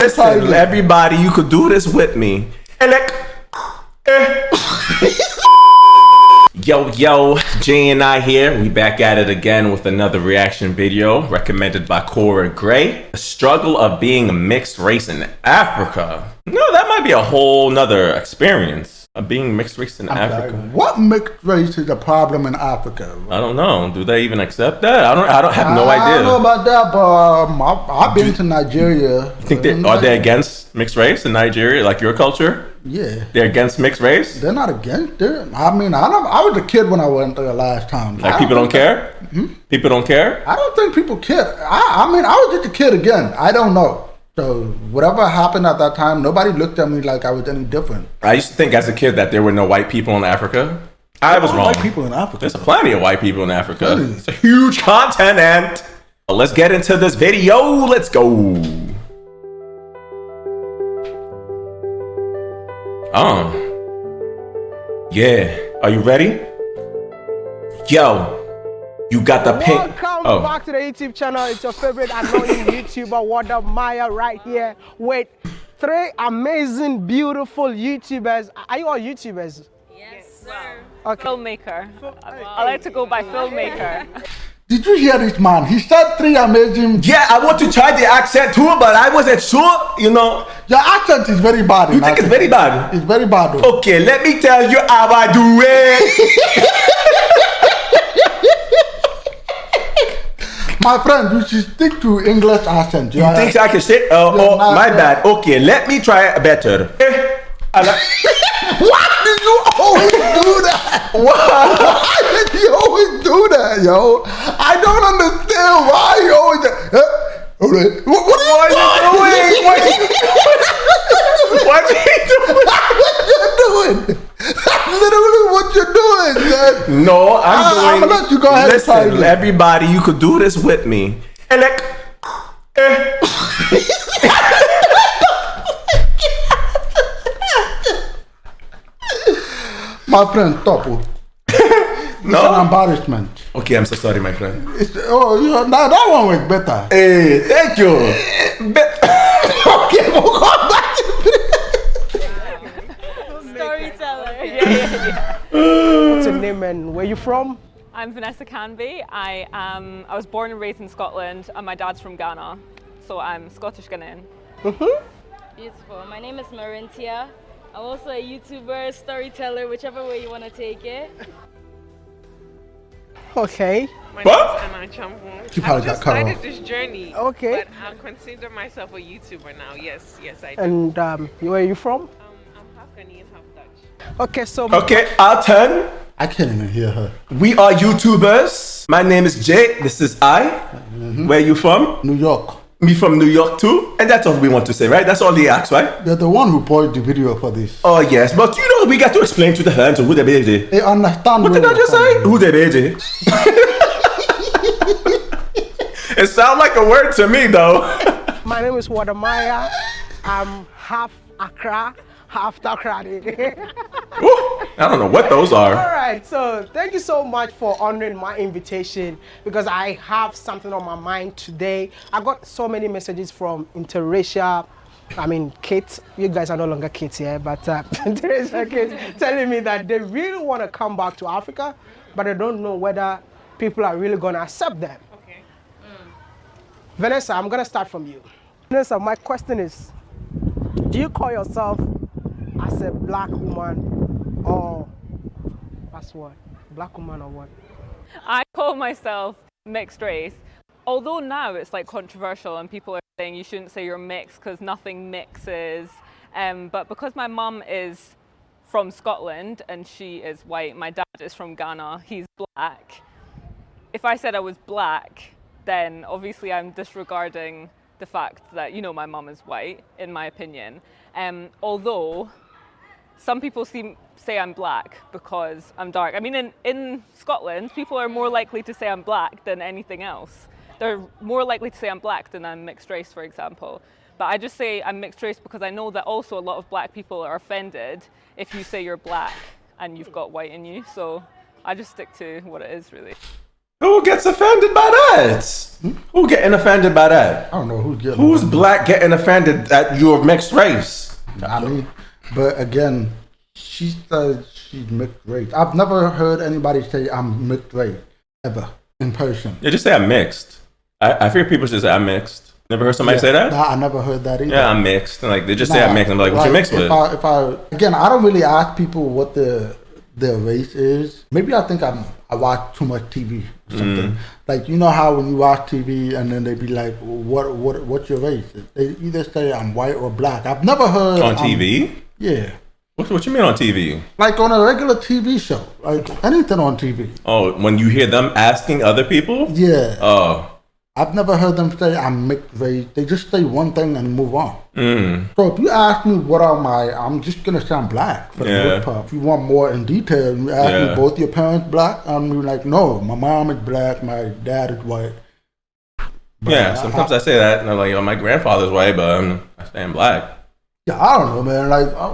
Listen, everybody, you could do this with me. Yo, Jay and I here. We back at it again with another reaction video recommended by Cora Gray. The struggle of being a mixed race in Africa. No, that might be a whole nother experience. Of being mixed race in Africa. Sorry, what mixed race is a problem in Africa? I don't know. Do they even accept that? I don't have no idea. I don't know about that, but I've been to Nigeria. You think are they against mixed race in Nigeria, like your culture? Yeah. They're against mixed race? They're not against it. I mean, I was a kid when I went there last time. Like people don't care? People don't care? I don't think people care. I mean, I was just a kid again. I don't know. So whatever happened at that time, nobody looked at me like I was any different. I used to think as a kid that there were no white people in Africa. I was wrong. White people in Africa. There's plenty of white people in Africa. Really? It's a huge continent. Let's get into this video. Let's go. Yeah. Are you ready? Yo. You got the pink. Welcome back to the YouTube channel. It's your favorite annoying YouTuber, Wode Maya, right here with three amazing, beautiful YouTubers. Are you all YouTubers? Yes, sir. Okay. Filmmaker. I like to go by filmmaker. Did you hear this man? He said three amazing. Yeah, I want to try the accent too, but I wasn't sure, you know. Your accent is very bad. You think it's very bad? It's very bad though. Okay, let me tell you how I do it. My friend, you should stick to English accent. You think I can say? My bad. Okay, let me try better. Why do you always do that? Why did you always do that, yo? I don't understand why you always. What are you doing? What are you doing? That's literally what you're doing, man. No, I'm doing. I'm gonna let you go ahead. Listen, everybody, you could do this with me. My friend, stop. It's an embarrassment. Okay, I'm so sorry, my friend. That one was better. Hey, thank you. Okay, we'll go back to Storyteller. Yeah. What's your name and where you from? I'm Vanessa Canby. I was born and raised in Scotland, and my dad's from Ghana, so I'm Scottish Ghanaian. Beautiful. My name is Marintia. I'm also a YouTuber, storyteller, whichever way you want to take it. Okay. My name is Anna Chambu. probably I've got just cut started off. this journey. Okay. But I consider myself a YouTuber now. Yes, I do. And where are you from? I'm half Ghanaian, half Dutch. Okay, so. Okay, our turn. I can't even hear her. We are YouTubers. My name is Jay. This is I. Where you from? New York. Me from New York too. And that's all we want to say, right? That's all he asks, right? You're the one who paused the video for this. Oh yes, but you know we got to explain to the fans who the baby. They understand. What did I just say? Who the baby? It sounds like a word to me though. My name is Wode Maya. I'm half Accra, half Takrady. I don't know what those are. All right, so thank you so much for honoring my invitation because I have something on my mind today. I got so many messages from interracial, kids. You guys are no longer kids here, but interracial kids telling me that they really want to come back to Africa, but they don't know whether people are really going to accept them. Okay. Vanessa, I'm going to start from you. Vanessa, my question is, do you call yourself as a black woman or that's what? Black woman or what? I call myself mixed race. Although now it's like controversial and people are saying you shouldn't say you're mixed because nothing mixes. But because my mum is from Scotland and she is white, my dad is from Ghana, he's black. If I said I was black, then obviously I'm disregarding the fact that, you know, my mum is white, in my opinion. Although some people say I'm black because I'm dark. I mean, in Scotland, people are more likely to say I'm black than anything else. They're more likely to say I'm black than I'm mixed race, for example. But I just say I'm mixed race because I know that also a lot of black people are offended if you say you're black and you've got white in you. So I just stick to what it is, really. Who gets offended by that? Who getting offended by that? I don't know who's getting. Who's black getting offended that you're mixed race? I mean, but again, she says she's mixed race. I've never heard anybody say I'm mixed race ever in person. Yeah, just say I'm mixed. I fear people just say I'm mixed. Never heard somebody say that? Nah, I never heard that either. Yeah, I'm mixed. And like they just say I'm mixed. I'm like, what you mixed with? If I again, I don't really ask people what their race is. Maybe I think I watch too much TV or something. Like you know how when you watch TV and then they be like, what's your race? They either say I'm white or black. I've never heard on TV. Yeah. What you mean on TV? Like on a regular TV show, like anything on TV. Oh, when you hear them asking other people? Yeah. Oh. I've never heard them say I'm mixed race. They just say one thing and move on. So if you ask me what am I, I'm just gonna say I'm black for the most part. If you want more in detail, you ask me both your parents black. I'm like, no, my mom is black, my dad is white. But sometimes I say that and I'm like, my grandfather's white, but I say I'm black. Yeah, I don't know, man. Like I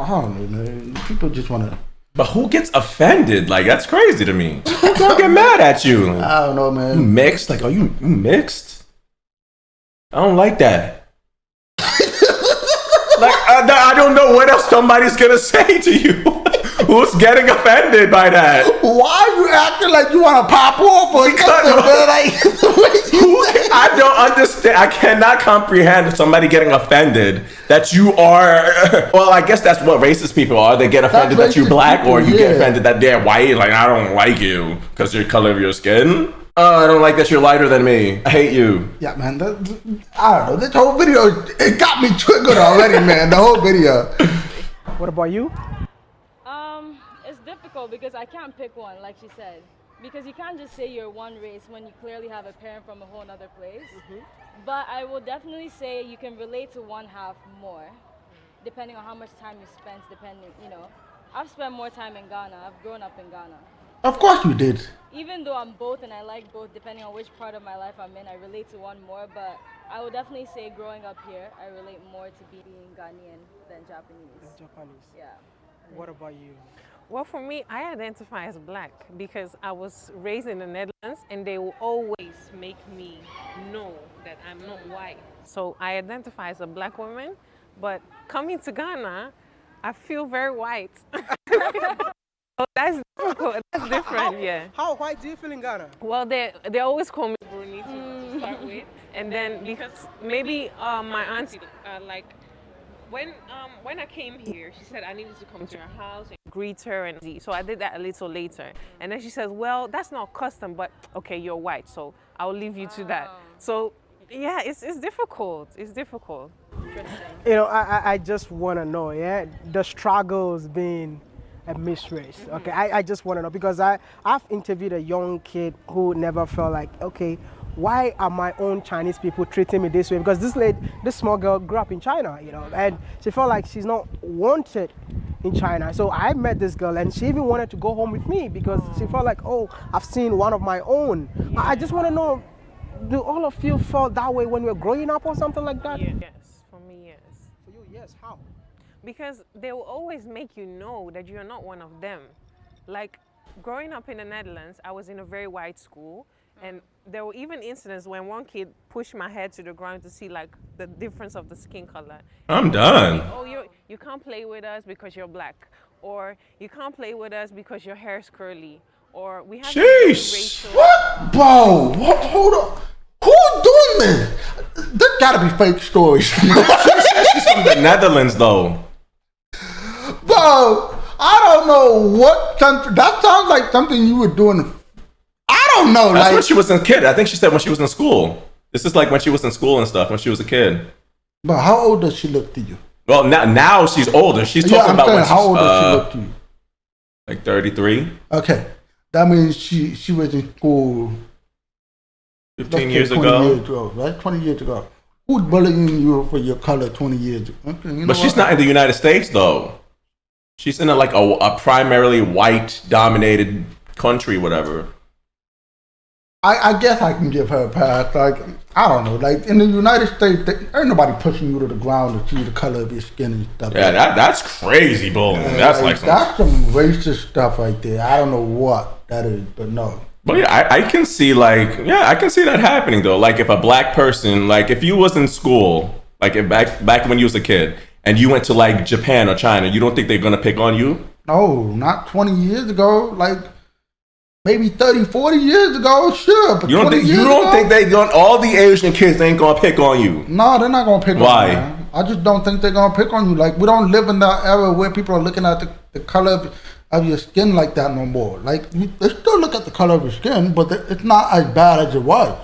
don't know, man. People just wanna. But who gets offended? Like, that's crazy to me. Who gonna get mad at you? I don't know, man. You mixed? Like, you mixed? I don't like that. Like, I don't know what else somebody's gonna say to you. Who's getting offended by that? Why are you acting like you want to pop off or something, man? Like, I don't understand. I cannot comprehend somebody getting offended that you are. Well, I guess that's what racist people are. They get offended that you're black, or you get offended that they're white. Like, I don't like you because your color of your skin. I don't like that you're lighter than me. I hate you. Yeah, man. I don't know. This whole video, it got me triggered already, man. The whole video. What about you? It's difficult because I can't pick one, like she said. Because you can't just say you're one race when you clearly have a parent from a whole other place. But I will definitely say you can relate to one half more, depending on how much time you spent, I've spent more time in Ghana. I've grown up in Ghana. Of course you did. Even though I'm both and I like both, depending on which part of my life I'm in, I relate to one more. But I would definitely say growing up here, I relate more to being Ghanaian than Japanese. Yeah. What about you? Well, for me, I identify as black because I was raised in the Netherlands and they will always make me know that I'm not white. So I identify as a black woman, but coming to Ghana, I feel very white. Oh, that's difficult. That's different, yeah. How white do you feel in Ghana? Well, they always call me Bruni to start with, and then because maybe my auntie like when I came here, she said I needed to come to her house and greet her, and so I did that a little later. And then she says, "Well, that's not custom, but okay, you're white, so I'll leave you to that." So yeah, it's difficult. It's difficult. I just want to know, the struggles being a mixed race. Okay, I just want to know because I've interviewed a young kid who never felt like, okay, why are my own Chinese people treating me this way? Because this small girl grew up in China, and she felt like she's not wanted in China. So I met this girl and she even wanted to go home with me because she felt like, oh, I've seen one of my own. I just want to know, do all of you feel that way when you were growing up or something like that? Yes, for me, yes. For you, yes. How? Because they will always make you know that you're not one of them. Like growing up in the Netherlands, I was in a very white school, and there were even incidents when one kid pushed my head to the ground to see like the difference of the skin color. I'm done. Oh, you can't play with us because you're black, or you can't play with us because your hair's curly, or we have racial. What? Bro, hold on. Who's doing this? There gotta be fake stories. She's from the Netherlands, though. Bro, I don't know what country. That sounds like something you were doing. I don't know. That's when she was a kid. I think she said when she was in school. This is like when she was in school and stuff, when she was a kid. But how old does she look to you? Well, now she's older. She's talking about when how old does she look to you? Like 33. Okay. That means she was in school 15 years ago. Right? 20 years ago. Who's bullying you for your color 20 years ago? Okay, but she's not in the United States, though. She's in a primarily white-dominated country, whatever. I guess I can give her a pass. Like, I don't know. Like, in the United States, ain't nobody pushing you to the ground to see the color of your skin and stuff. Yeah, that's crazy bullying. That's some racist stuff right there. I don't know what that is, but no. But yeah, I can see I can see that happening though. Like if a black person, like if you was in school, like if back when you was a kid, and you went to like Japan or China, you don't think they're gonna pick on you? No, not 20 years ago. Like maybe 30, 40 years ago, sure. But you don't think they don't? All the Asian kids ain't gonna pick on you? No, they're not gonna pick on you. Why? I just don't think they're gonna pick on you. Like we don't live in that era where people are looking at the color of your skin like that no more. Like they still look at the color of your skin, but it's not as bad as it was.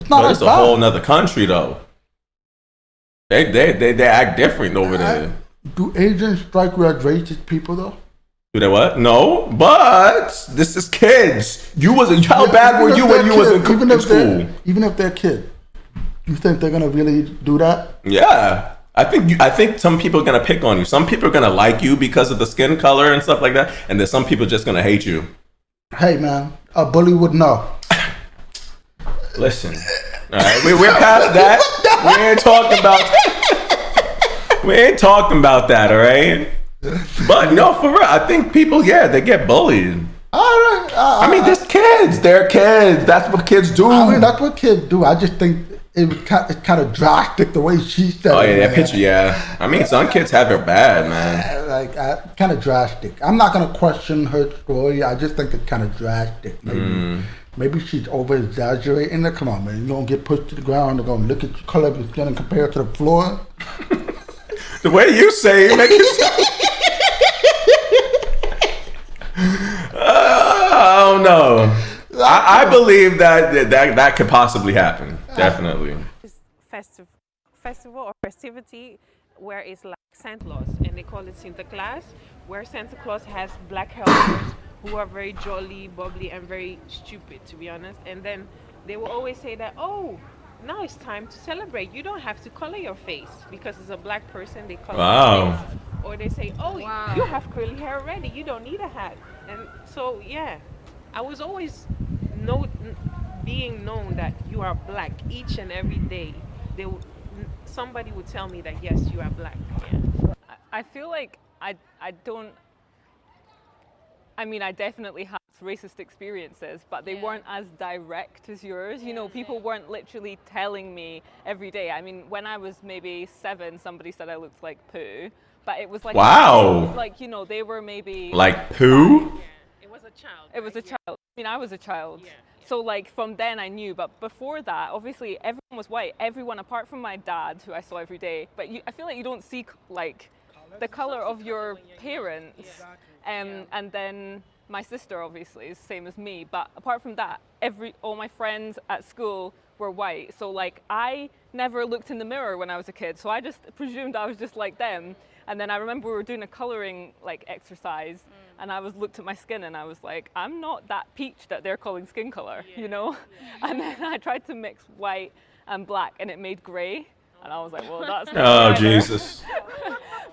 It's not as bad. It's a whole nother country though. They act different over there. Do Asians strike you as racist people though? Do they what? No, but this is kids. How bad were you when you was in school? Even if they're kids, you think they're gonna really do that? Yeah. I think some people are gonna pick on you. Some people are gonna like you because of the skin color and stuff like that, and then some people just gonna hate you. Hey man, a bully would know. Listen, all right, we're past that. We ain't talking about that. All right. But no, for real, I think people, they get bullied. All right. I mean, there's kids. They're kids. That's what kids do. I mean, that's what kids do. I just think it's kind of drastic the way she said it. Oh, yeah, that picture, yeah. I mean, some kids have it bad, man. Like, kind of drastic. I'm not going to question her story. I just think it's kind of drastic. Maybe she's over-exaggerating it. Come on, man. You're going to get pushed to the ground. They're going to look at the color of your skin and compare it to the floor. The way you say it, make it I don't know. I believe that could possibly happen. Definitely. Festival or festivity where it's like Santa Claus, and they call it Sinterklaas, where Santa Claus has black helpers who are very jolly, bubbly, and very stupid, to be honest. And then they will always say that, oh, now it's time to celebrate. You don't have to color your face because it's a black person. They color their face. Or they say, oh, you have curly hair already. You don't need a hat. And so, yeah, I was always being known that you are black each and every day. Somebody would tell me that, yes, you are black. Yeah. I feel like I definitely had racist experiences, but they weren't as direct as yours. You know, people weren't literally telling me every day. I mean, when I was maybe 7, somebody said I looked like poo, but it was like, wow, like, you know, they were maybe like poo. Yeah. It was a child. It was a child. I mean, I was a child. Yeah. So like from then I knew, but before that, obviously everyone was white. Everyone apart from my dad, who I saw every day. But I feel like you don't see like the color of your parents. And then my sister obviously is the same as me. But apart from that, all my friends at school were white. So like I never looked in the mirror when I was a kid. So I just presumed I was just like them. And then I remember we were doing a coloring like exercise, and I looked at my skin and I was like, I'm not that peach that they're calling skin color, you know? Yeah. And then I tried to mix white and black, and it made gray, and I was like, well, that's not either. Jesus.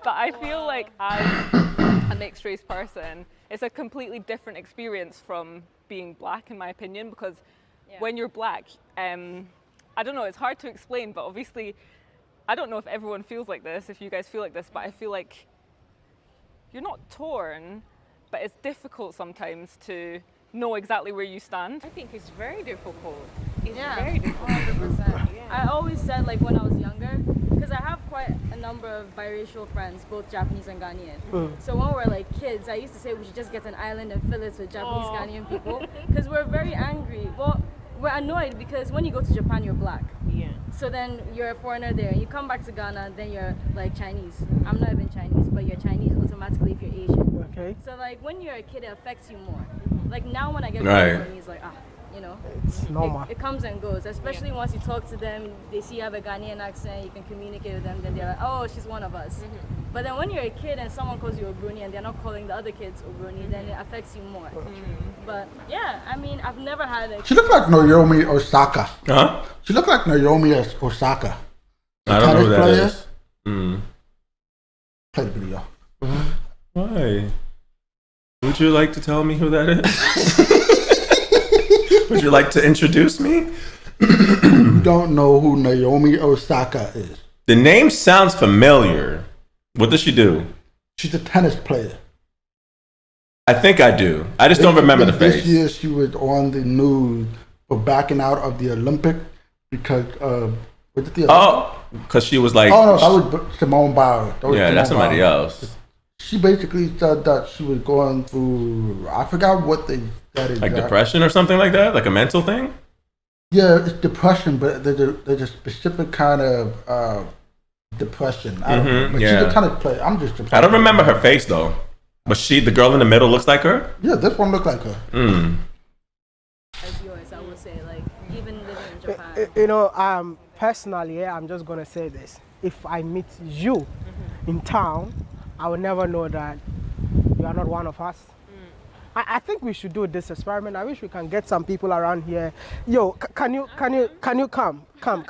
But I feel like as a mixed race person, it's a completely different experience from being black, in my opinion, because when you're black, I don't know, it's hard to explain, but obviously, I don't know if everyone feels like this, if you guys feel like this, but I feel like you're not torn, but it's difficult sometimes to know exactly where you stand. I think it's very difficult. It's Yeah, very difficult. 100%. Yeah. I always said, like, when I was younger, because I have quite a number of biracial friends, both Japanese and Ghanaian. So when we were like kids, I used to say we should just get an island and fill it with Japanese, Ghanaian people, because we're very angry. Well, we're annoyed because when you go to Japan, you're black. Yeah. So then you're a foreigner there. You come back to Ghana, then you're like Chinese. I'm not even Chinese, but you're Chinese automatically if you're Asian. Okay. So like when you're a kid, it affects you more. Like now when I get Right. to it's like, you know, It's normal. it comes and goes. Especially once you talk to them, they see you have a Ghanaian accent, you can communicate with them, then they're like, oh, she's one of us. But then when you're a kid and someone calls you Obroni and they're not calling the other kids Obroni, then it affects you more. But yeah, I mean, I've never had a... She looked like Naomi Osaka. Huh? She looked like Naomi Osaka. I don't know who that player. is. Play the video. Why? Would you like to tell me who that is? Would you like to introduce me? You don't know who Naomi Osaka is. The name sounds familiar. What does she do? She's a tennis player. I think I do. I just don't remember the face. This year she was on the news for backing out of the Olympic because was it the Olympic? Because she was like... Oh, no, that was Simone Biles. That's somebody else. She basically said that she was going through, I forgot what they said. Like depression or something like that? Like a mental thing? Yeah, it's depression, but there's a specific kind of depression. I don't know. But she's the kind of player. I'm just depressed. I don't remember her face, though. But the girl in the middle looks like her? Yeah, this one looks like her. As yours, I would say, like, even living in Japan. You know, personally, I'm just going to say this. If I meet you in town, I would never know that you are not one of us. I think we should do this experiment. I wish we can get some people around here. Yo, can you come? Come.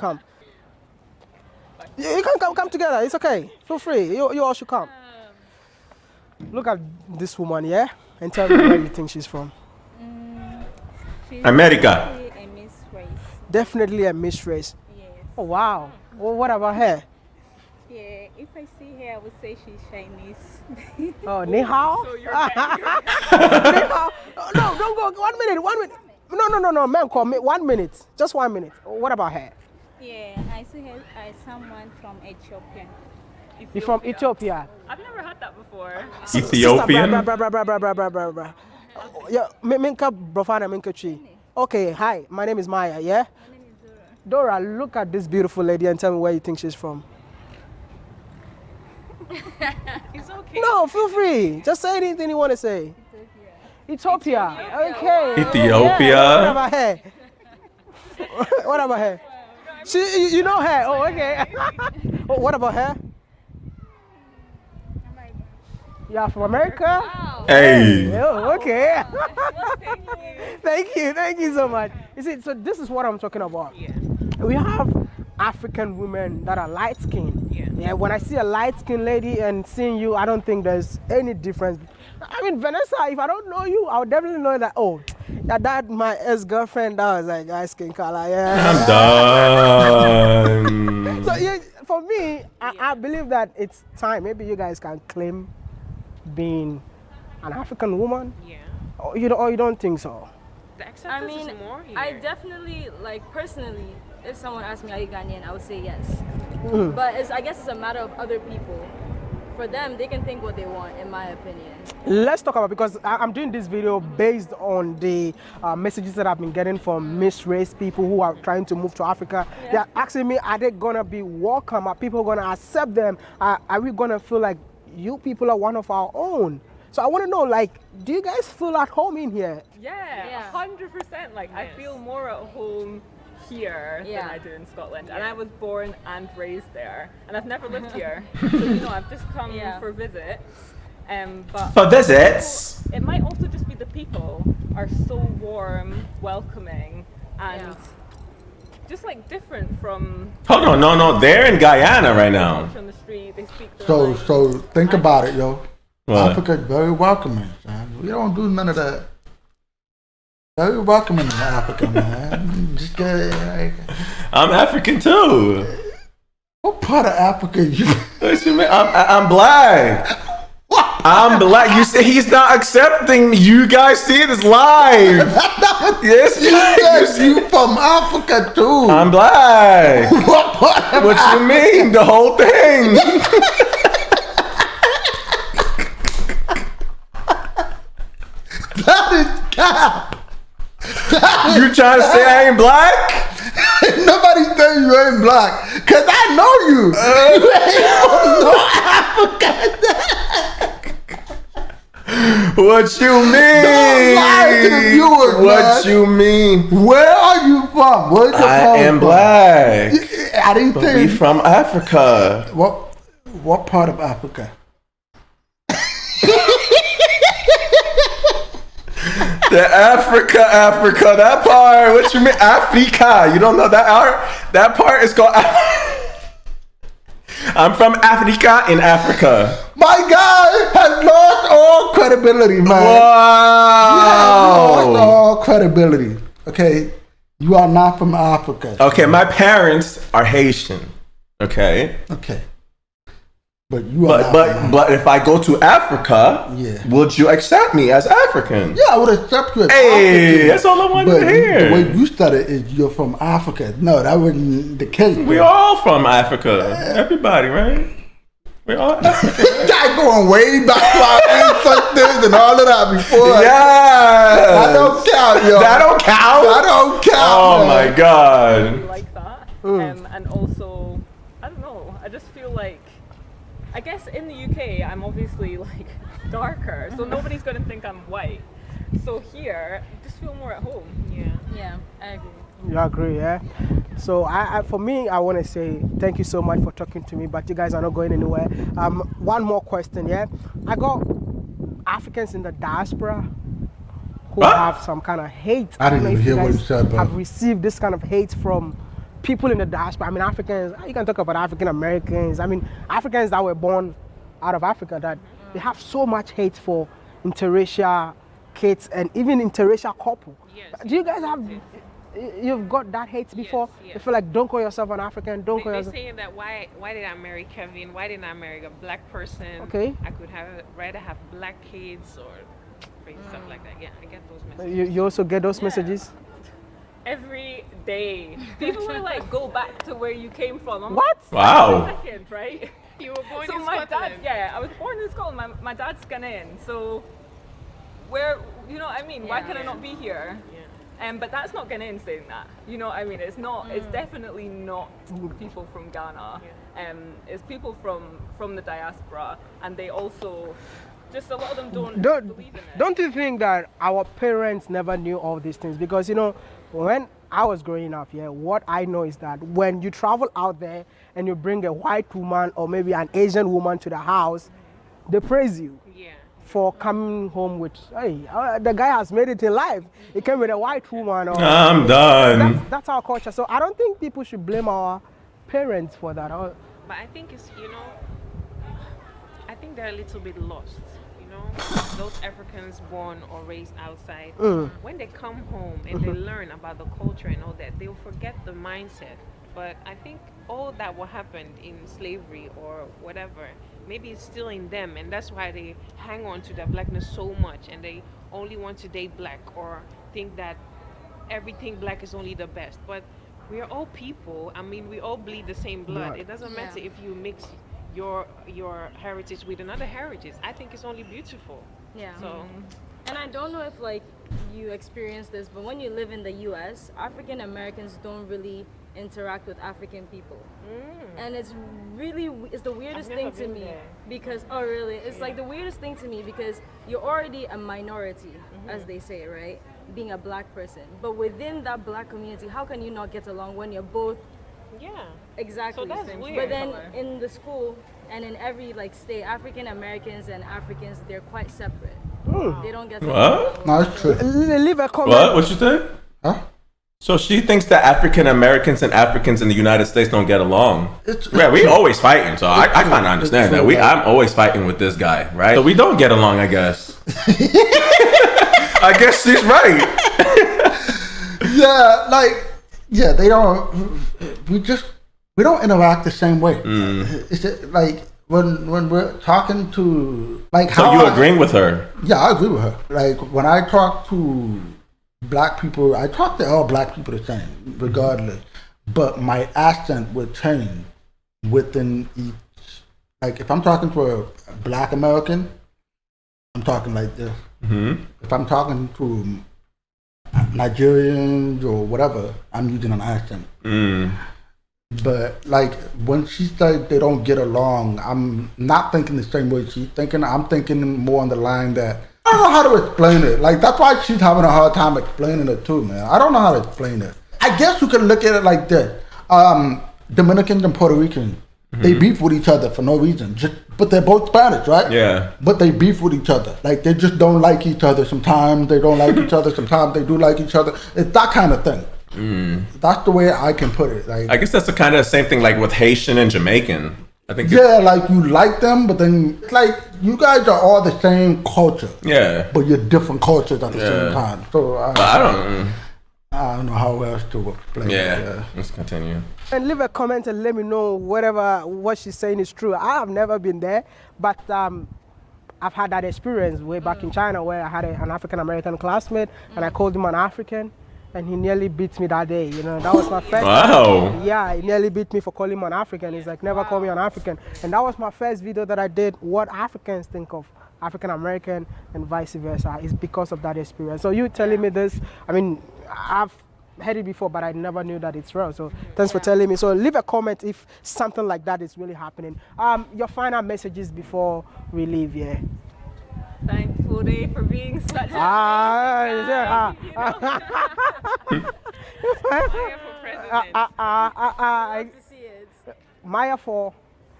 You can come together. It's okay. Feel free. You all should come. Look at this woman, yeah, and tell me where you think she's from. She's America. A Miss Race. Definitely a Miss Race. Yes. Oh wow. Well, what about her? Yeah, if I see her, I would say she's Chinese. Oh, ni hao? So you're Ni hao? No, don't go. 1 minute. No, man, call me. 1 minute. Just 1 minute. What about her? Yeah, I see her as someone from Ethiopia. You from Ethiopia? I've never heard that before. Ethiopian? Sister, yeah, minka brofana minka tree. Okay, hi. My name is Maya, yeah? My name is Dora, look at this beautiful lady and tell me where you think she's from. It's okay. No, feel free. Just say anything you want to say. Ethiopia. Okay. Ethiopia. Yeah. What about her? What about her? You know her. Oh, okay. Oh, what about her? You are from America? Hey. Oh, okay. Thank you so much. You see, so this is what I'm talking about. Yeah. We have African women that are light skinned. Yeah. When I see a light skinned lady and seeing you, I don't think there's any difference. I mean, Vanessa, if I don't know you, I'll definitely know that, oh, that my ex-girlfriend, that was like light skin color. Yeah. I'm done. So yeah, for me, I believe that it's time. Maybe you guys can claim being an African woman. Yeah. Or you don't think so? The acceptance is more here. I definitely, like, personally, if someone asked me, are you Ghanaian, I would say yes. But I guess it's a matter of other people. For them, they can think what they want, in my opinion. Let's talk about, because I'm doing this video based on the messages that I've been getting from Miss Race people who are trying to move to Africa. Yeah. They're asking me, are they gonna be welcome? Are people gonna accept them? Are we gonna feel like you people are one of our own? So I want to know, like, do you guys feel at home in here? Yeah, 100%. Like, I feel more at home here than I do in Scotland. And I was born and raised there. And I've never lived here. So, I've just come for visits. But For visits? It might also just be the people are so warm, welcoming, and just like different from... Hold on, no, they're in Guyana right now. On the street, they speak their So language. think about it, yo. What? Africa is very welcoming, man. We don't do none of that. Very welcoming in Africa, man. Just I'm African too. what part of Africa you? What you mean? I'm black. I'm black. You say he's not accepting me. You guys see this live. Yes, You from Africa too. I'm black. What part of What you mean? The whole thing. That is cap. You trying to say I ain't black? Nobody say you ain't black, cause I know you. You ain't from no Africa. What you mean? Don't lie to the viewers, What man. you mean? Where are you from? Where's your I phone am from? black. I didn't But think. we from Africa. What part of Africa? The Africa, that part. What you mean? Africa. You don't know that part? That part is called I'm from Africa in Africa. My guy has lost all credibility, man. You have lost Wow. all credibility. Okay, you are not from Africa. Okay, my parents are Haitian. Okay. Okay. But you are not. But if I go to Africa, would you accept me as African? Yeah, I would accept you as African. That's all I wanted to hear. The way you started is you're from Africa. No, that wasn't the case. We're all from Africa. Everybody, right? We're all African. Y'all going way back to our ancestors and all of that before. Yeah. That don't count, yo. That don't count? That don't count. Oh, my God. Like that. And also, I don't know, I just feel like, I guess in the UK, I'm obviously like darker, so nobody's going to think I'm white. So here, I just feel more at home. Yeah, I agree. You agree, yeah? So for me, I want to say thank you so much for talking to me, but you guys are not going anywhere. One more question, yeah? I got Africans in the diaspora who have some kind of hate. I didn't even hear what you said, bro. I've received this kind of hate from people in the diaspora. I mean, Africans, you can talk about African Americans. I mean, Africans that were born out of Africa, that they have so much hate for interracial kids and even interracial couple. Yes. Do you guys have, you've got that hate before? Yes. You feel like, don't call yourself an African, don't call They're yourself... saying that why did I marry Kevin? Why didn't I marry a black person? Okay. I could rather have black kids or stuff like that. Yeah, I get those messages. You also get those messages? Every day. People are like, go back to where you came from. I'm What? Like, Wow. wait a second, right? You were born So in my Scotland. dad, I was born in Scotland. My dad's Ghanaian. So where, you know what I mean? Why can I not be here? But that's not Ghanaian saying that. You know what I mean? It's not. It's definitely not people from Ghana. It's people from the diaspora, and they also, just a lot of them don't believe in it. Don't you think that our parents never knew all these things? Because, you know, when I was growing up, what I know is that when you travel out there and you bring a white woman or maybe an Asian woman to the house, they praise you for coming home with, hey, the guy has made it in life. He came with a white woman. Or, I'm done. That's our culture. So I don't think people should blame our parents for that. But I think it's, I think they're a little bit lost. Those Africans born or raised outside, when they come home and they learn about the culture and all that, they'll forget the mindset. But I think all that what happened in slavery or whatever, maybe it's still in them, and that's why they hang on to their blackness so much, and they only want to date black or think that everything black is only the best. But we are all people. I mean, we all bleed the same blood. Right. It doesn't matter if you mix your heritage with another heritage. I think it's only beautiful. Yeah. So, and I don't know if like you experience this, but when you live in the US, African Americans don't really interact with African people. And it's the weirdest thing to me because it's like the weirdest thing to me because you're already a minority, as they say, right? Being a black person. But within that black community, how can you not get along when you're both exactly so that's same. weird. But then in the school and in every like state, African Americans and Africans, they're quite separate. They don't get What? No, it's true. Leave a comment. What you say? Huh? So she thinks that African Americans and Africans in the United States don't get along. Yeah, we always fighting, so I kind of understand that. I'm always fighting with this guy, right? So we don't get along, I guess. I guess she's right. They don't. We don't interact the same way. It's like when we're talking to So you agreeing with her? Yeah, I agree with her. Like when I talk to black people, I talk to all black people the same, regardless. But my accent would change within each. Like if I'm talking to a black American, I'm talking like this. If I'm talking to Nigerians or whatever, I'm using an accent. But like when she said they don't get along, I'm not thinking the same way she's thinking. I'm thinking more on the line that I don't know how to explain it. Like that's why she's having a hard time explaining it too, man. I don't know how to explain it. I guess you could look at it like this. Dominicans and Puerto Ricans, they beef with each other for no reason. But they're both Spanish, right? Yeah. But they beef with each other. Like they just don't like each other. Sometimes they don't like each other. Sometimes they do like each other. It's that kind of thing. That's the way I can put it. Like, I guess that's the kind of same thing like with Haitian and Jamaican. I think. Yeah, like you like them, but then it's like you guys are all the same culture. Yeah. But you're different cultures at the same time. So I don't know how else to explain it. Yeah. Let's continue. And leave a comment and let me know what she's saying is true. I have never been there, but I've had that experience way back in China where I had an African American classmate and I called him an African and he nearly beat me that day. You know, that was my first time. Yeah, he nearly beat me for calling him an African. He's like, never call me an African. And that was my first video that I did, what Africans think of African American and vice versa. Is because of that experience. So you telling me this, I mean, I've heard it before, but I never knew that it's real. So thanks for telling me. So leave a comment if something like that is really happening. Your final messages before we leave, yeah. Thanks, Wode, for being such a Maya for president. Maya for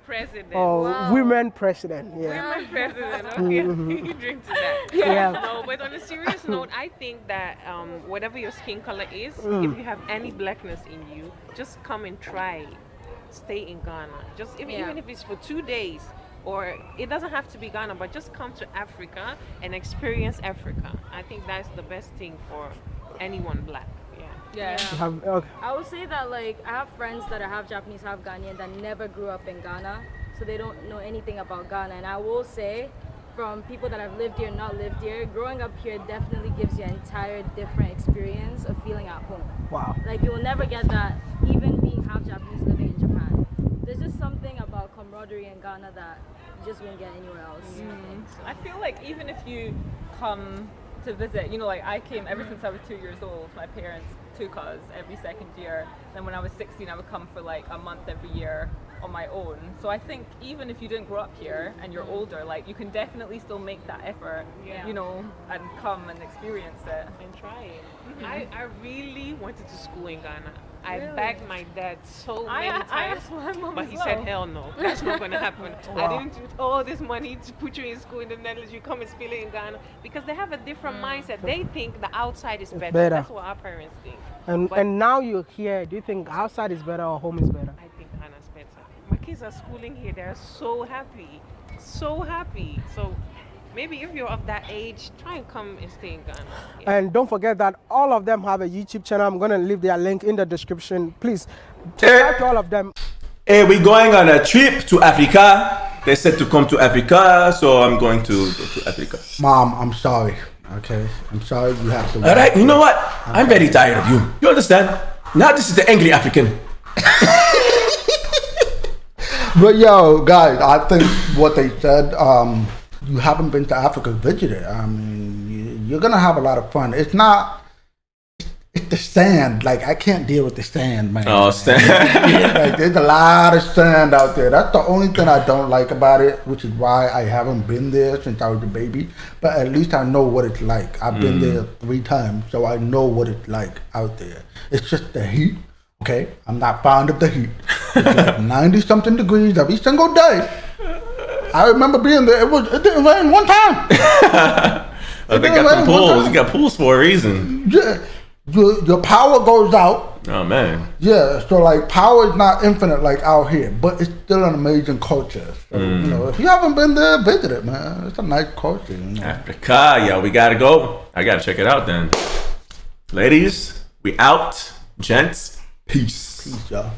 President. women president. Yeah. Women president. Okay. You drink to that. Yeah. No, but on a serious note, I think that whatever your skin color is, if you have any blackness in you, just come and try. Stay in Ghana. Just even if it's for 2 days, or it doesn't have to be Ghana, but just come to Africa and experience Africa. I think that's the best thing for anyone black. Yeah. Okay. I would say that like I have friends that are half Japanese, half Ghanaian that never grew up in Ghana, so they don't know anything about Ghana. And I will say, from people that have lived here and not lived here, growing up here definitely gives you an entire different experience of feeling at home. Wow. Like you will never get that, even being half Japanese living in Japan. There's just something about camaraderie in Ghana that you just won't get anywhere else. I feel like even if you come to visit, you know, like I came ever since I was 2 years old. My parents took us every second year. Then when I was 16, I would come for like a month every year on my own. So I think even if you didn't grow up here and you're older, like you can definitely still make that effort, you know, and come and experience it. And try it. I really wanted to school in Ghana. I begged my dad so many times, asked my mom but as he well. said, hell no, that's not going to happen. I didn't do all this money to put you in school in the Netherlands, you come and spill it in Ghana. Because they have a different mindset. They think the outside is better. That's what our parents think. And now you're here, do you think outside is better or home is better? I think Ghana's better. My kids are schooling here. They're so happy. So happy. So maybe if you're of that age, try and come and stay in Ghana. And don't forget that all of them have a YouTube channel. I'm going to leave their link in the description. Please subscribe to all of them. Hey, we're going on a trip to Africa. They said to come to Africa, so I'm going to go to Africa. Mom, I'm sorry. Okay, I'm sorry you have to. All right, you know what? I'm very tired of you. You understand? Now this is the angry African. But yo, guys, I think what they said, you haven't been to Africa, visited. I mean, you're gonna have a lot of fun. It's the sand. Like, I can't deal with the sand, man. Oh, sand. Like, there's a lot of sand out there. That's the only thing I don't like about it, which is why I haven't been there since I was a baby. But at least I know what it's like. I've been there 3 times, so I know what it's like out there. It's just the heat. Okay, I'm not fond of the heat. It's like 90-something degrees every single day. I remember being there. It didn't rain one time. They got the pools. You got pools for a reason. Yeah, your power goes out. Oh man. Yeah, so like power is not infinite like out here, but it's still an amazing culture. So, you know, if you haven't been there, visit it, man. It's a nice culture. You know? Africa, yeah, we gotta go. I gotta check it out then. Ladies, we out. Gents, peace. Peace, y'all.